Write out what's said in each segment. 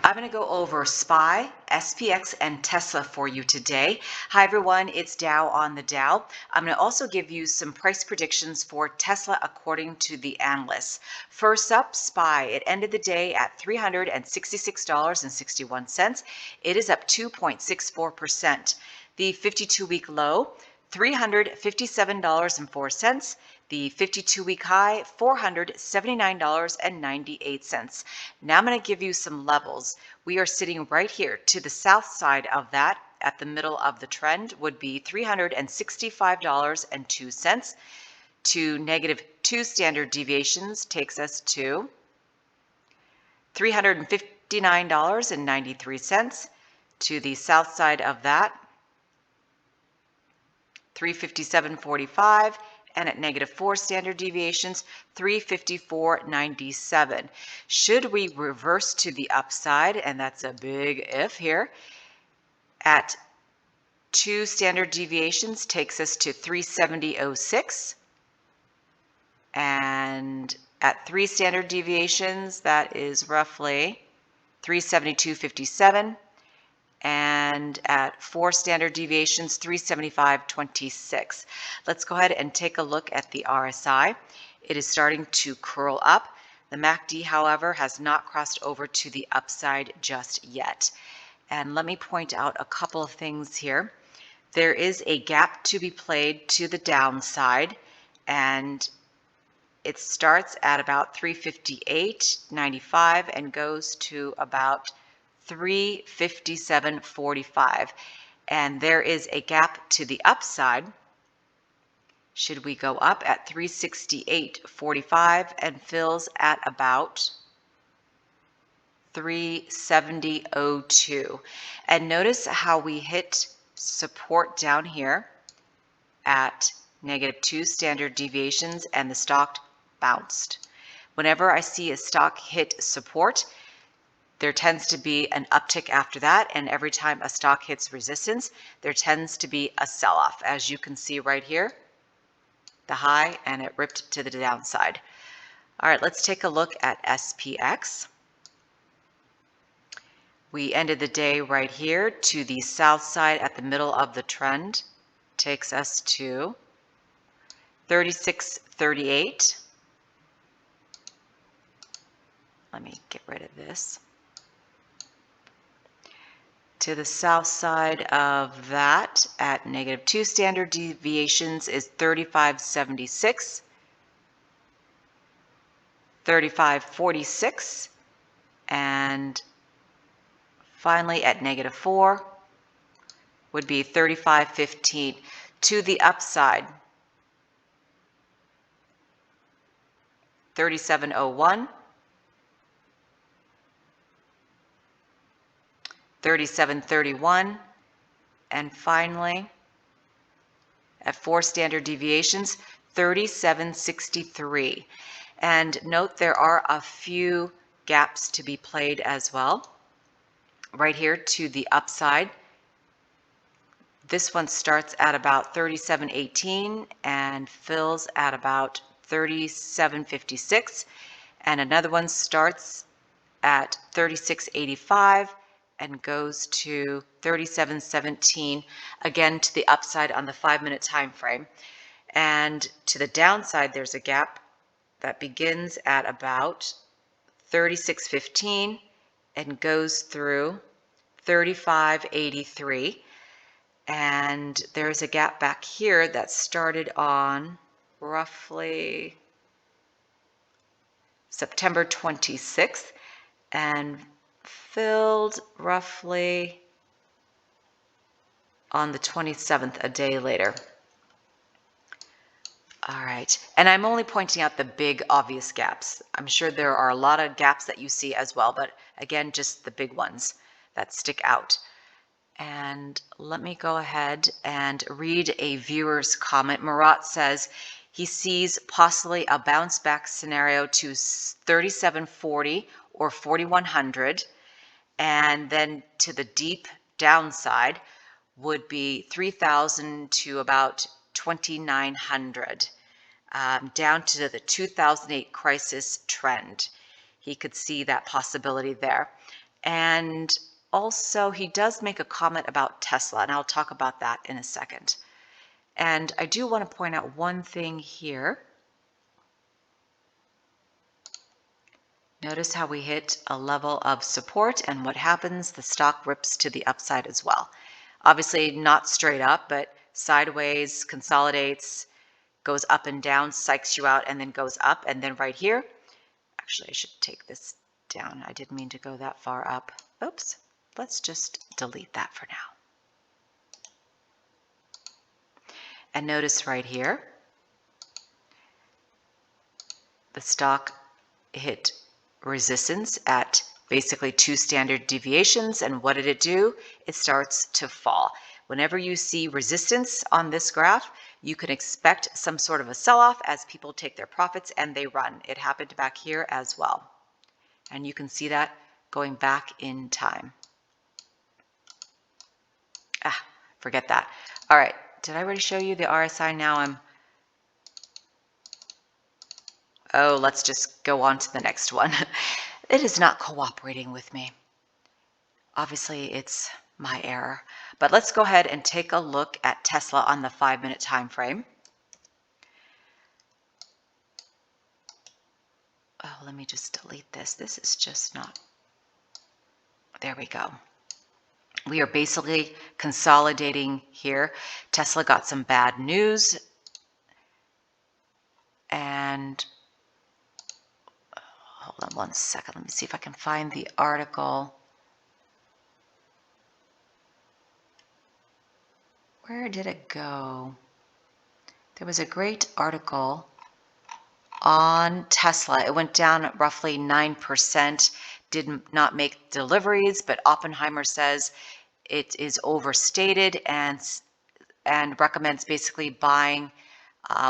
I'm going to go over SPY, SPX, and Tesla for you today. Hi everyone, it's Dow on the Dow. I'm going to also give you some price predictions for Tesla according to the analysts. First up, SPY. It ended the day at $366.61. It is up 2.64%. The 52-week low, $357.04. The 52-week high, $479.98. Now I'm going to give you some levels. We are sitting right here to the south side of that. At the middle of the trend would be $365.02. To -2 standard deviations takes us to $359.93. To the south side of that, $357.45, and at -4 standard deviations, $354.97. Should we reverse to the upside, and that's a big if here, at 2 standard deviations takes us to $370.06, and at 3 standard deviations, that is roughly $372.57. And at 4 standard deviations, 375.26. Let's go ahead and take a look at the RSI. It is starting to curl up. The MACD, however, has not crossed over to the upside just yet. And let me point out a couple of things here. There is a gap to be played to the downside, and it starts at about 358.95 and goes to about 357.45, and there is a gap to the upside. Should we go up at 368.45 and fills at about 370.02. And notice how we hit support down here at -2 standard deviations and the stock bounced. Whenever I see a stock hit support, there tends to be an uptick after that, and every time a stock hits resistance, there tends to be a sell-off, as you can see right here, the high, and it ripped to the downside. All right, let's take a look at SPX. We ended the day right here to the south side at the middle of the trend. Takes us to 36.38. Let me get rid of this. To the south side of that at -2 standard deviations is 35.76, 35.46, and finally at -4 would be 35.15. To the upside, 37.01, 37.31, and finally, at 4 standard deviations, 37.63. And note there are a few gaps to be played as well. Right here to the upside, this one starts at about 37.18 and fills at about 37.56, and another one starts at 36.85 and goes to 37.17, again to the upside on the 5-minute time frame. And to the downside, there's a gap that begins at about 36.15 and goes through 35.83. And there's a gap back here that started on roughly September 26th and filled roughly on the 27th, a day later. All right, and I'm only pointing out the big obvious gaps. I'm sure there are a lot of gaps that you see as well, but again, just the big ones that stick out. And let me go ahead and read a viewer's comment. Murat says he sees possibly a bounce back scenario to 37.40 or 4,100. And then to the deep downside would be 3,000 to about 2,900, down to the 2008 crisis trend. He could see that possibility there. And also, he does make a comment about Tesla, and I'll talk about that in a second. And I do want to point out one thing here. Notice how we hit a level of support, and what happens? The stock rips to the upside as well. Obviously, not straight up, but sideways, consolidates, goes up and down, psychs you out, and then goes up. And then right here, actually, I should take this down. I didn't mean to go that far up. Oops. Let's just delete that for now. And notice right here, the stock hit resistance at basically 2 standard deviations. And what did it do? It starts to fall. Whenever you see resistance on this graph, you can expect some sort of a sell-off as people take their profits and they run. It happened back here as well. And you can see that going back in time. Forget that. All right. Did I already show you the RSI? Now oh, let's just go on to the next one. It is not cooperating with me. Obviously, it's my error. But let's go ahead and take a look at Tesla on the 5-minute time frame. Oh, let me just delete this. This is just not. There we go. We are basically consolidating here. Tesla got some bad news. And hold on one second. Let me see if I can find the article. Where did it go? There was a great article on Tesla. It went down roughly 9%, did not make deliveries, but Oppenheimer says it is overstated and recommends basically buying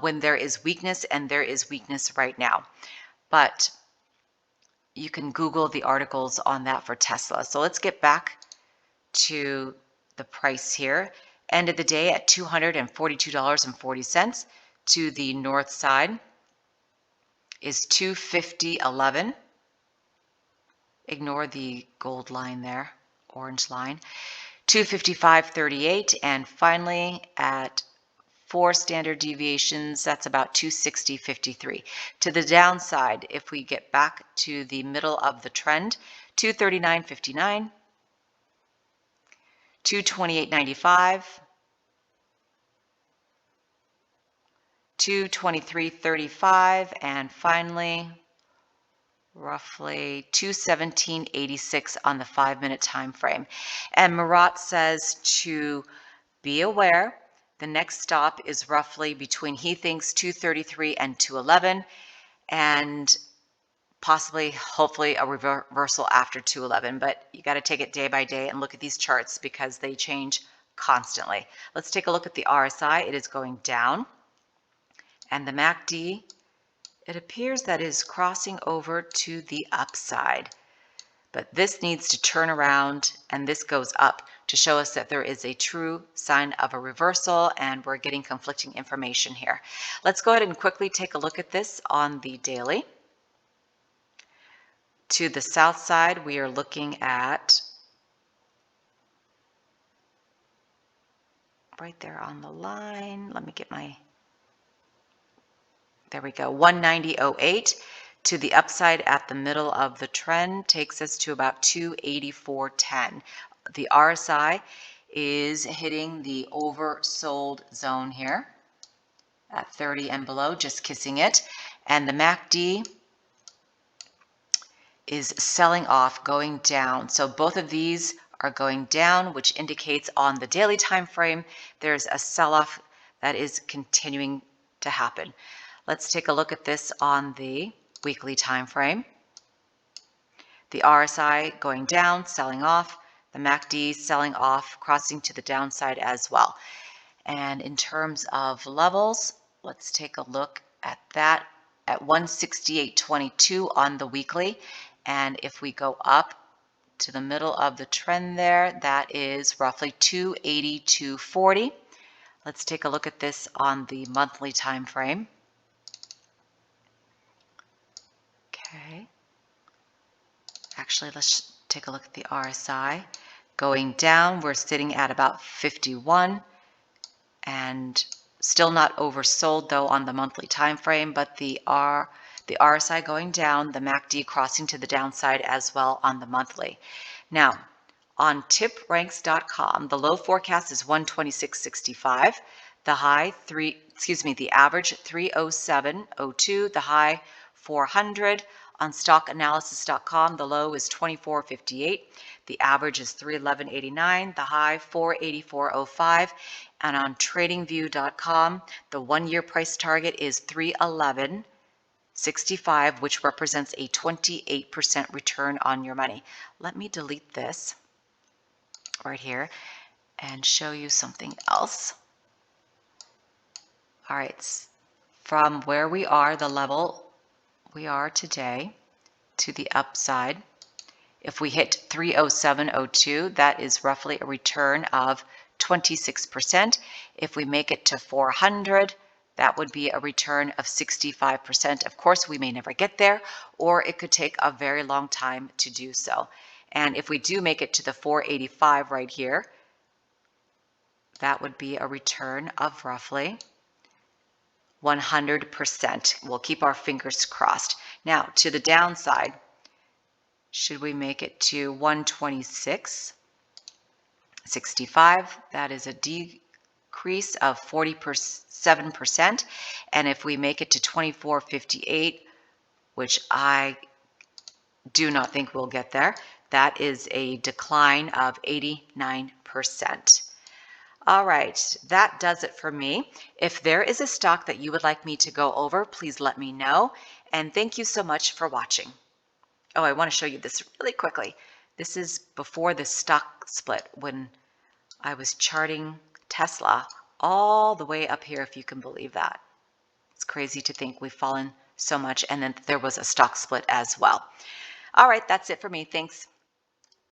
when there is weakness, and there is weakness right now. But you can Google the articles on that for Tesla. So let's get back to the price here. End of the day at $242.40. To the north side is 250.11. Ignore the gold line there, orange line. 255.38, and finally at 4 standard deviations, that's about 260.53. To the downside, if we get back to the middle of the trend, 239.59, 228.95, 223.35, and finally roughly 217.86 on the 5-minute time frame. And Murat says to be aware, the next stop is roughly between, he thinks, 233 and 211, and possibly, hopefully, a reversal after 211. But you got to take it day by day and look at these charts because they change constantly. Let's take a look at the RSI. It is going down. And the MACD, it appears that it is crossing over to the upside. But this needs to turn around, and this goes up to show us that there is a true sign of a reversal, and we're getting conflicting information here. Let's go ahead and quickly take a look at this on the daily. To the south side, we are looking at right there on the line. Let me get my, there we go, 190.08. To the upside at the middle of the trend takes us to about 284.10. The RSI is hitting the oversold zone here at 30 and below, just kissing it. And the MACD is selling off, going down. So both of these are going down, which indicates on the daily time frame there's a sell-off that is continuing to happen. Let's take a look at this on the weekly time frame. The RSI going down, selling off. The MACD selling off, crossing to the downside as well. And in terms of levels, let's take a look at that at 168.22 on the weekly. And if we go up to the middle of the trend there, that is roughly 282.40. Let's take a look at this on the monthly time frame. Okay. Actually, let's Take a look at the RSI. Going down, we're sitting at about 51 and still not oversold though on the monthly time frame, but the RSI going down, the MACD crossing to the downside as well on the monthly. Now, on tipranks.com, the low forecast is 126.65, the average 307.02, the high 400. On stockanalysis.com, the low is 24.58, the average is 311.89, the high 484.05, and on tradingview.com, the 1-year price target is 311.65, which represents a 28% return on your money. Let me delete this right here and show you something else. All right, from where we are, the level we are today to the upside, if we hit 307.02, that is roughly a return of 26%. If we make it to 400, that would be a return of 65%. Of course, we may never get there, or it could take a very long time to do so. And if we do make it to the 485 right here, that would be a return of roughly 100%. We'll keep our fingers crossed. Now, to the downside, should we make it to 126.65, that is a decrease of 47%. And if we make it to 24.58, which I do not think we'll get there, that is a decline of 89%. All right, that does it for me. If there is a stock that you would like me to go over, please let me know. And thank you so much for watching. Oh, I want to show you this really quickly. This is before the stock split when I was charting Tesla all the way up here, if you can believe that. It's crazy to think we've fallen so much, and then there was a stock split as well. All right, that's it for me. Thanks.